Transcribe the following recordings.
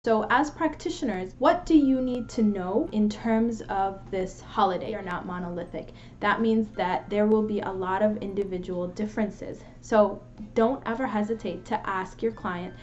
So as practitioners, what do you need to know in terms of this holiday? They are not monolithic. That means that there will be a lot of individual differences. So don't ever hesitate to ask your client.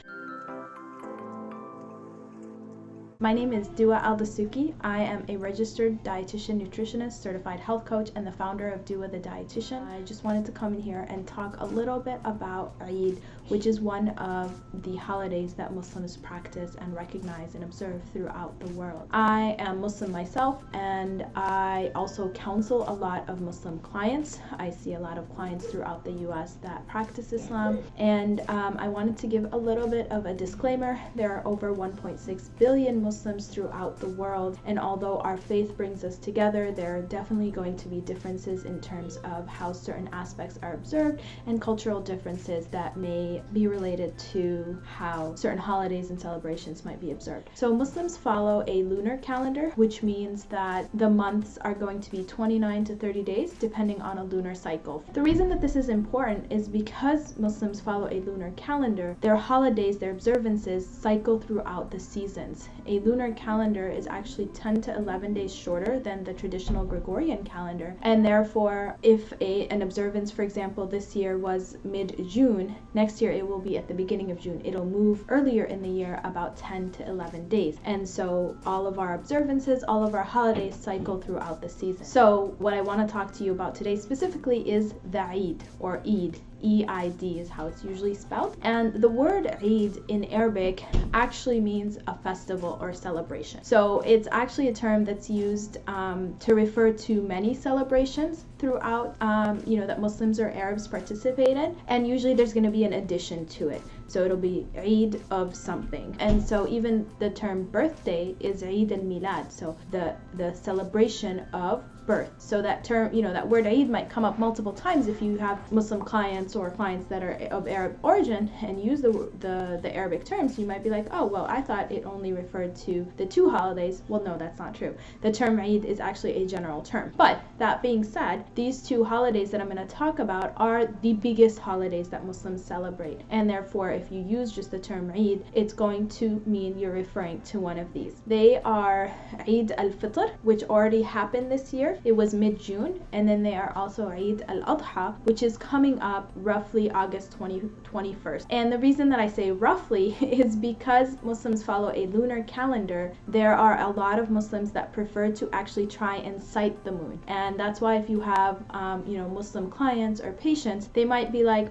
My name is Dua Aldasouqi. I am a registered dietitian, nutritionist, certified health coach, and the founder of Dua the Dietitian. I just wanted to come in here and talk a little bit about Eid, which is one of the holidays that Muslims practice and recognize and observe throughout the world. I am Muslim myself, and I also counsel a lot of Muslim clients. I see a lot of clients throughout the US that practice Islam, and I wanted to give a little bit of a disclaimer. There are over 1.6 billion Muslims throughout the world, and although our faith brings us together, there are definitely going to be differences in terms of how certain aspects are observed and cultural differences that may be related to how certain holidays and celebrations might be observed. So Muslims follow a lunar calendar, which means that the months are going to be 29 to 30 days depending on a lunar cycle. The reason that this is important is because Muslims follow a lunar calendar, their holidays, their observances cycle throughout the seasons. A lunar calendar is actually 10 to 11 days shorter than the traditional Gregorian calendar, and therefore if an observance, for example, this year was mid-June, next year it will be at the beginning of June. It'll move earlier in the year about 10 to 11 days, and so all of our observances, all of our holidays cycle throughout the season. So what I want to talk to you about today specifically is the Eid, or Eid. E-I-D is how it's usually spelled. And the word Eid in Arabic actually means a festival or celebration. So it's actually a term that's used to refer to many celebrations throughout, that Muslims or Arabs participate in. And usually there's going to be an addition to it. So it'll be Eid of something. And so even the term birthday is Eid al-Milad. So the celebration of birth. So that term, that word Eid might come up multiple times if you have Muslim clients or clients that are of Arab origin and use the Arabic terms. You might be like, oh, well, I thought it only referred to the two holidays. Well, no, that's not true. The term Eid is actually a general term. But that being said, these two holidays that I'm going to talk about are the biggest holidays that Muslims celebrate. And therefore, if you use just the term Eid, it's going to mean you're referring to one of these. They are Eid al-fitr, which already happened this year. It was mid-June, and then they are also Eid al-adha, which is coming up roughly August 21st. And the reason that I say roughly is because Muslims follow a lunar calendar. There are a lot of Muslims that prefer to actually try and sight the moon, and that's why if you have Muslim clients or patients, they might be like,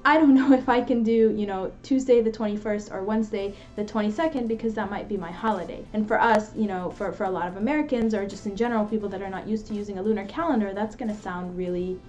I don't know if I can do, Tuesday the 21st or Wednesday the 22nd because that might be my holiday. And for us, for a lot of Americans or just in general people that are not used to using a lunar calendar, that's going to sound really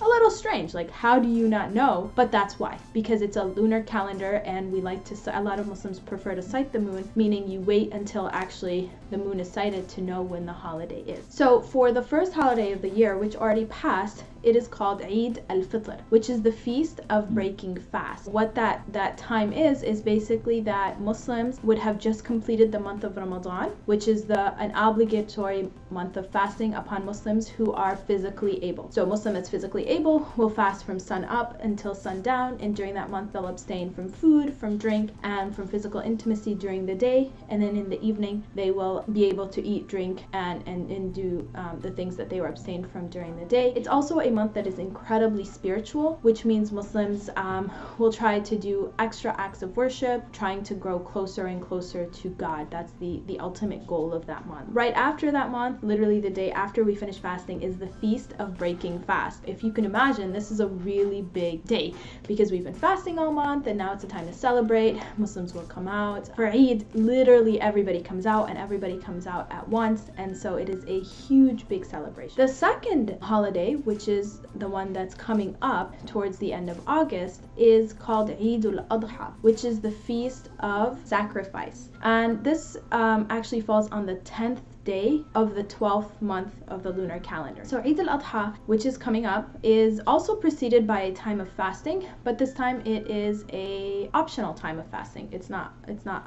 a little strange. Like, how do you not know? But that's why, because it's a lunar calendar, and we like to, a lot of Muslims prefer to sight the moon, meaning you wait until actually the moon is sighted to know when the holiday is. So for the first holiday of the year, which already passed, it is called Eid al-fitr, which is the feast of breaking fast. What that time is basically that Muslims would have just completed the month of Ramadan, which is an obligatory month of fasting upon Muslims who are physically able. So a Muslim that's physically able will fast from sun up until sundown, and during that month they'll abstain from food, from drink, and from physical intimacy during the day, and then in the evening they will be able to eat, drink, and do the things that they were abstained from during the day. It's also a month that is incredibly spiritual, which means Muslims will try to do extra acts of worship, trying to grow closer and closer to God. That's the ultimate goal of that month. Right after that month, literally the day after we finish fasting, is the feast of breaking fast. If you can imagine, this is a really big day because we've been fasting all month and now it's a time to celebrate. Muslims will come out. For Eid, literally everybody comes out, and everybody comes out at once, and so it is a huge big celebration. The second holiday, which is the one that's coming up towards the end of August, is called Eid al-adha, which is the feast of sacrifice, and this actually falls on the 10th day of the 12th month of the lunar calendar. So Eid al-Adha, which is coming up, is also preceded by a time of fasting, but this time it is a optional time of fasting. It's not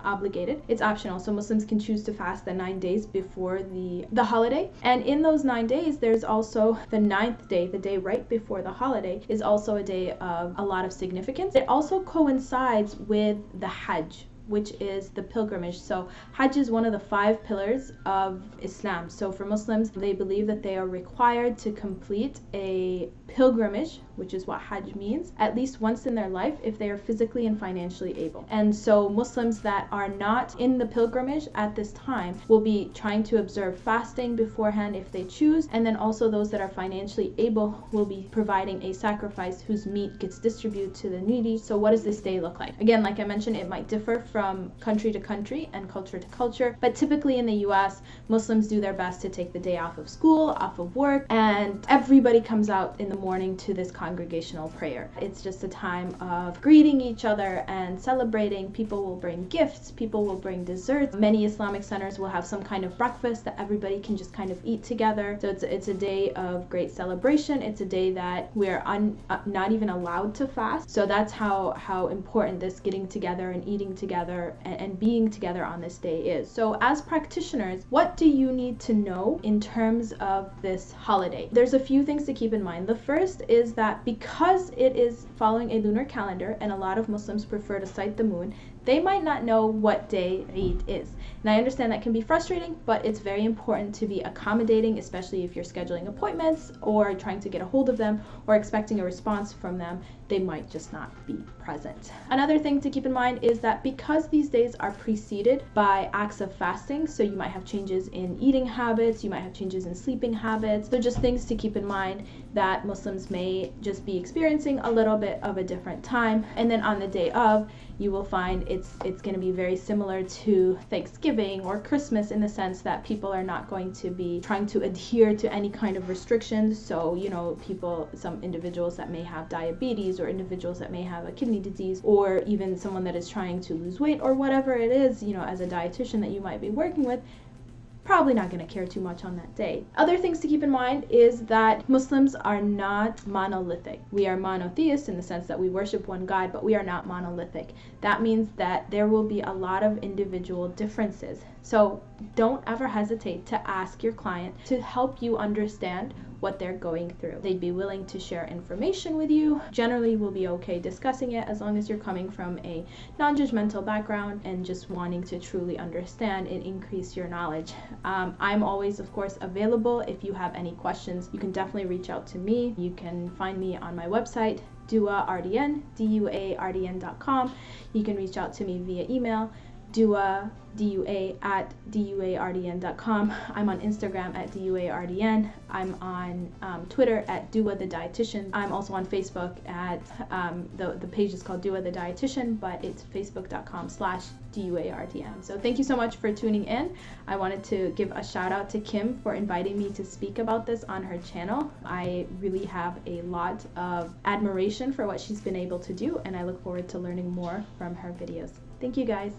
obligated. It's optional. So Muslims can choose to fast the 9 days before the holiday. And in those 9 days, there's also the 9th day, the day right before the holiday, is also a day of a lot of significance. It also coincides with the Hajj, which is the pilgrimage. So Hajj is one of the 5 pillars of Islam. So for Muslims, they believe that they are required to complete a pilgrimage, which is what Hajj means, at least once in their life if they are physically and financially able. And so Muslims that are not in the pilgrimage at this time will be trying to observe fasting beforehand if they choose, and then also those that are financially able will be providing a sacrifice whose meat gets distributed to the needy. So what does this day look like? Again, like I mentioned, it might differ from country to country and culture to culture, but typically in the US, Muslims do their best to take the day off of school, off of work, and everybody comes out in the morning to this congregational prayer. It's just a time of greeting each other and celebrating. People will bring gifts, people will bring desserts. Many Islamic centers will have some kind of breakfast that everybody can just kind of eat together. So it's a day of great celebration. It's a day that we're not even allowed to fast. So that's how important this getting together and eating together and being together on this day is. So as practitioners, what do you need to know in terms of this holiday? There's a few things to keep in mind. The first is that because it is following a lunar calendar and a lot of Muslims prefer to sight the moon, they might not know what day Eid is. And I understand that can be frustrating, but it's very important to be accommodating, especially if you're scheduling appointments or trying to get a hold of them or expecting a response from them. They might just not be present. Another thing to keep in mind is that because these days are preceded by acts of fasting, so you might have changes in eating habits, you might have changes in sleeping habits. So just things to keep in mind that Muslims may just be experiencing a little bit of a different time. And then on the day of, you will find it's going to be very similar to Thanksgiving or Christmas in the sense that people are not going to be trying to adhere to any kind of restrictions. So, you know, some individuals that may have diabetes or individuals that may have a kidney disease, or even someone that is trying to lose weight or whatever it is, you know, as a dietitian that you might be working with, probably not going to care too much on that day. Other things to keep in mind is that Muslims are not monolithic. We are monotheist in the sense that we worship one God, but we are not monolithic. That means that there will be a lot of individual differences. So don't ever hesitate to ask your client to help you understand what they're going through. They'd be willing to share information with you. Generally, we'll be okay discussing it as long as you're coming from a non-judgmental background and just wanting to truly understand and increase your knowledge. I'm always, of course, available. If you have any questions, you can definitely reach out to me. You can find me on my website, Dua RDN, DUARDN.com. You can reach out to me via email, Dua at duardn.com. I'm on Instagram at duardn. I'm on Twitter at Dua the Dietitian. I'm also on Facebook at the page is called Dua the Dietitian, but it's facebook.com/duardn. So thank you so much for tuning in. I wanted to give a shout out to Kim for inviting me to speak about this on her channel. I really have a lot of admiration for what she's been able to do, and I look forward to learning more from her videos. Thank you guys.